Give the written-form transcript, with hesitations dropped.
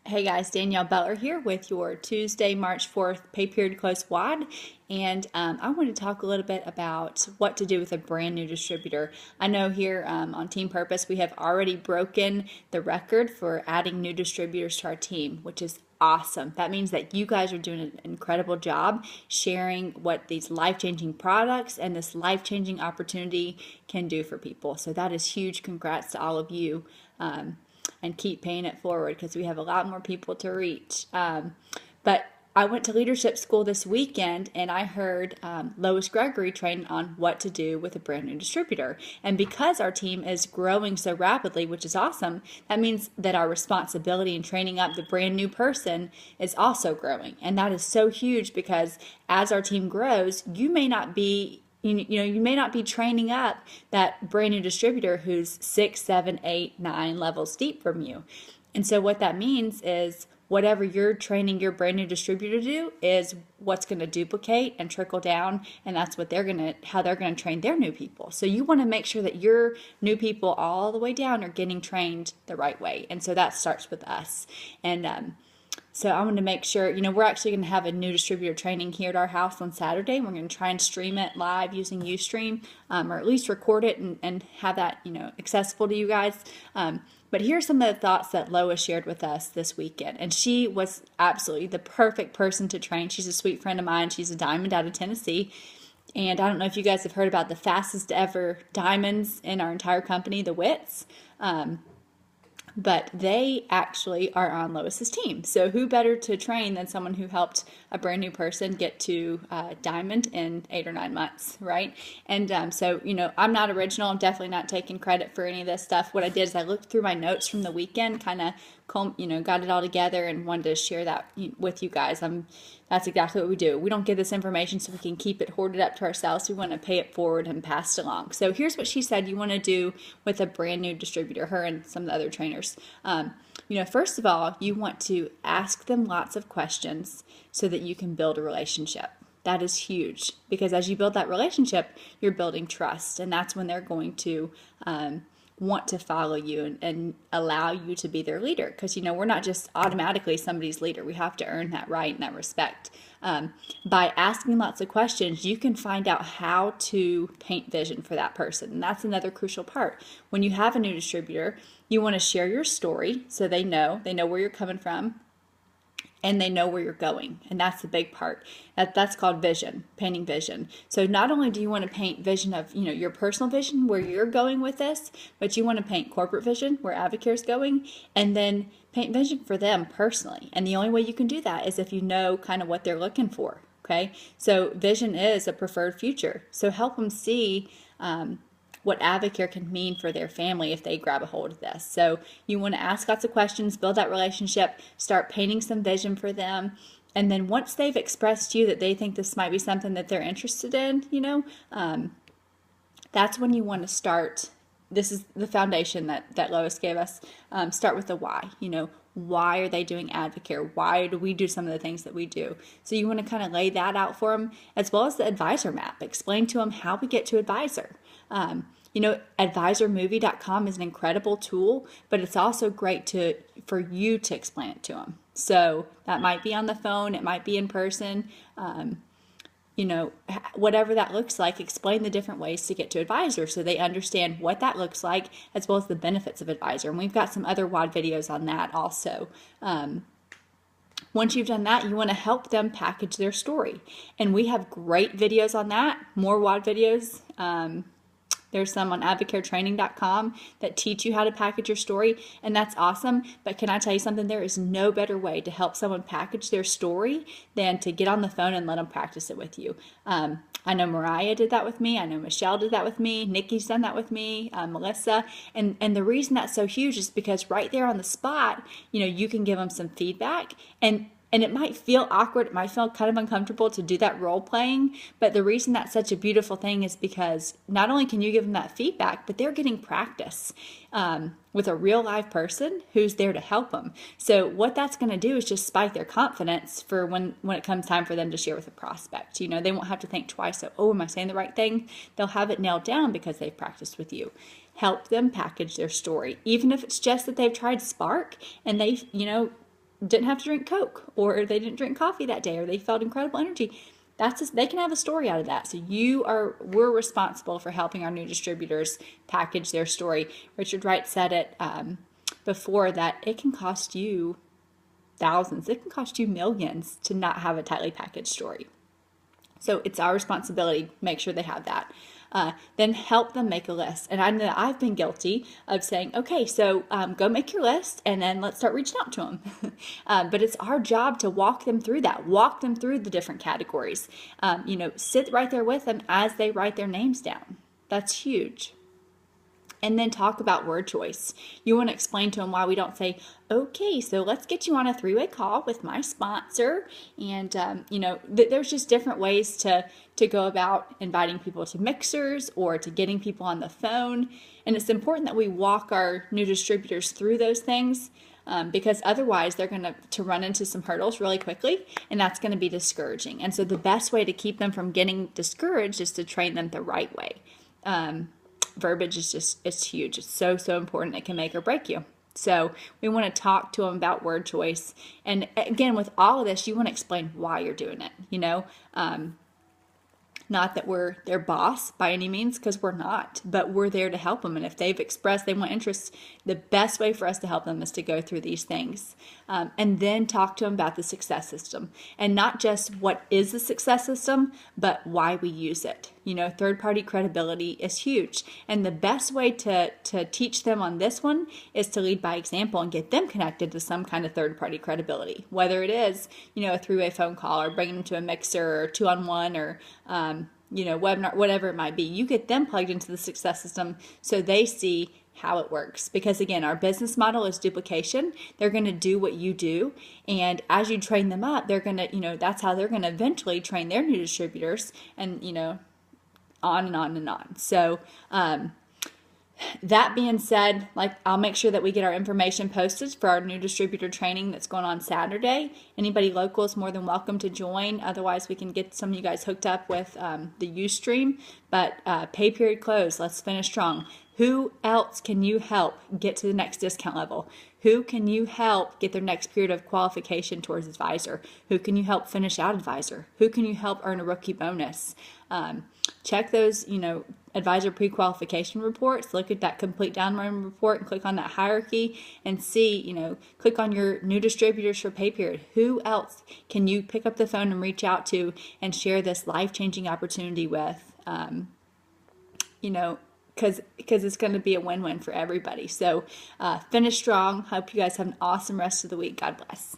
Hey guys, Danielle Butler here with your Tuesday, March 4th pay period close WOD. And I want to talk a little bit about what to do with a brand new distributor. I know here on Team Purpose, we have already broken the record for adding new distributors to our team, which is awesome. That means that you guys are doing an incredible job sharing what these life-changing products and this life-changing opportunity can do for people. So that is huge. Congrats to all of you. And keep paying it forward because we have a lot more people to reach. But I went to leadership school this weekend and I heard Lois Gregory train on what to do with a brand new distributor. And because our team is growing so rapidly, which is awesome, that means that our responsibility in training up the brand new person is also growing. And that is so huge because as our team grows, you may not be training up that brand new distributor who's 6, 7, 8, 9 levels deep from you. And so what that means is whatever you're training your brand new distributor to do is what's going to duplicate and trickle down, and that's how they're going to train their new people. So you want to make sure that your new people all the way down are getting trained the right way. And so that starts with us. And so I want to make sure, we're actually going to have a new distributor training here at our house on Saturday. We're going to try and stream it live using Ustream, or at least record it and have that, accessible to you guys. But here's some of the thoughts that Lois shared with us this weekend. And she was absolutely the perfect person to train. She's a sweet friend of mine. She's a diamond out of Tennessee. And I don't know if you guys have heard about the fastest ever diamonds in our entire company, the Wits. But they actually are on Lois's team. So who better to train than someone who helped a brand new person get to diamond in 8 or 9 months, right? And so, I'm not original. I'm definitely not taking credit for any of this stuff. What I did is I looked through my notes from the weekend, kind of, got it all together and wanted to share that with you guys. That's exactly what we do. We don't give this information so we can keep it hoarded up to ourselves. We want to pay it forward and pass it along. So here's what she said you want to do with a brand new distributor, her and some of the other trainers. First of all, you want to ask them lots of questions so that you can build a relationship. That is huge because as you build that relationship, you're building trust, and that's when they're going to want to follow you and allow you to be their leader, because we're not just automatically somebody's leader. We have to earn that right and that respect. By asking lots of questions, you can find out how to paint vision for that person, and that's another crucial part. When you have a new distributor, you want to share your story so they know where you're coming from and they know where you're going. And that's the big part. That's called vision, painting vision. So not only do you want to paint vision of, your personal vision, where you're going with this, but you want to paint corporate vision, where Advocare's going, and then paint vision for them personally. And the only way you can do that is if you know kind of what they're looking for, okay? So vision is a preferred future. So help them see what Advocare can mean for their family if they grab a hold of this. So you want to ask lots of questions, build that relationship, start painting some vision for them. And then once they've expressed to you that they think this might be something that they're interested in, that's when you want to start. This is the foundation that Lois gave us. Start with the why. Why are they doing Advocare? Why do we do some of the things that we do? So you want to kind of lay that out for them, as well as the advisor map. Explain to them how we get to advisor. Advisormovie.com is an incredible tool, but it's also great for you to explain it to them. So that might be on the phone, it might be in person, whatever that looks like. Explain the different ways to get to advisor so they understand what that looks like, as well as the benefits of advisor. And we've got some other WOD videos on that also. Once you've done that, you want to help them package their story. And we have great videos on that, more WOD videos. There's some on advocaretraining.com that teach you how to package your story, and that's awesome. But can I tell you something? There is no better way to help someone package their story than to get on the phone and let them practice it with you. I know Mariah did that with me. I know Michelle did that with me. Nikki's done that with me. Melissa. And the reason that's so huge is because right there on the spot, you can give them some feedback, and it might feel awkward, it might feel kind of uncomfortable to do that role playing, but the reason that's such a beautiful thing is because not only can you give them that feedback, but they're getting practice with a real live person who's there to help them. So what that's going to do is just spike their confidence for when it comes time for them to share with a prospect. They won't have to think twice, am I saying the right thing? They'll have it nailed down because they've practiced with you. Help them package their story, even if it's just that they've tried Spark and they didn't have to drink Coke, or they didn't drink coffee that day, or they felt incredible energy. They can have a story out of that. So we're responsible for helping our new distributors package their story. Richard Wright said it before, that it can cost you thousands, it can cost you millions to not have a tightly packaged story. So it's our responsibility to make sure they have that. Then help them make a list. And I know that I've been guilty of saying, okay, so go make your list and then let's start reaching out to them. But it's our job to walk them through that, walk them through the different categories. Sit right there with them as they write their names down. That's huge. And then talk about word choice. You want to explain to them why we don't say, okay, so let's get you on a 3-way call with my sponsor. And, there's just different ways to go about inviting people to mixers or to getting people on the phone. And it's important that we walk our new distributors through those things, because otherwise they're going to run into some hurdles really quickly, and that's going to be discouraging. And so the best way to keep them from getting discouraged is to train them the right way. Verbiage is it's huge. It's so important. It can make or break you. So we want to talk to them about word choice. And again, with all of this, you want to explain why you're doing it. Not that we're their boss by any means, because we're not, but we're there to help them. And if they've expressed they want interest, the best way for us to help them is to go through these things. And then talk to them about the success system. And not just what is the success system, but why we use it. Third-party credibility is huge. And the best way to teach them on this one is to lead by example and get them connected to some kind of third-party credibility. Whether it is, a 3-way phone call, or bringing them to a mixer, or 2-on-1, or webinar, whatever it might be. You get them plugged into the success system so they see how it works. Because again, our business model is duplication. They're going to do what you do. And as you train them up, they're going to, that's how they're going to eventually train their new distributors, and, on and on and on. So, that being said, I'll make sure that we get our information posted for our new distributor training that's going on Saturday. Anybody local is more than welcome to join. Otherwise, we can get some of you guys hooked up with the Ustream. But pay period close. Let's finish strong. Who else can you help get to the next discount level? Who can you help get their next period of qualification towards advisor? Who can you help finish out advisor? Who can you help earn a rookie bonus? Check those, advisor pre-qualification reports. Look at that complete download report and click on that hierarchy and see, click on your new distributors for pay period. Who else can you pick up the phone and reach out to and share this life-changing opportunity with? Because it's going to be a win-win for everybody. So finish strong. Hope you guys have an awesome rest of the week. God bless.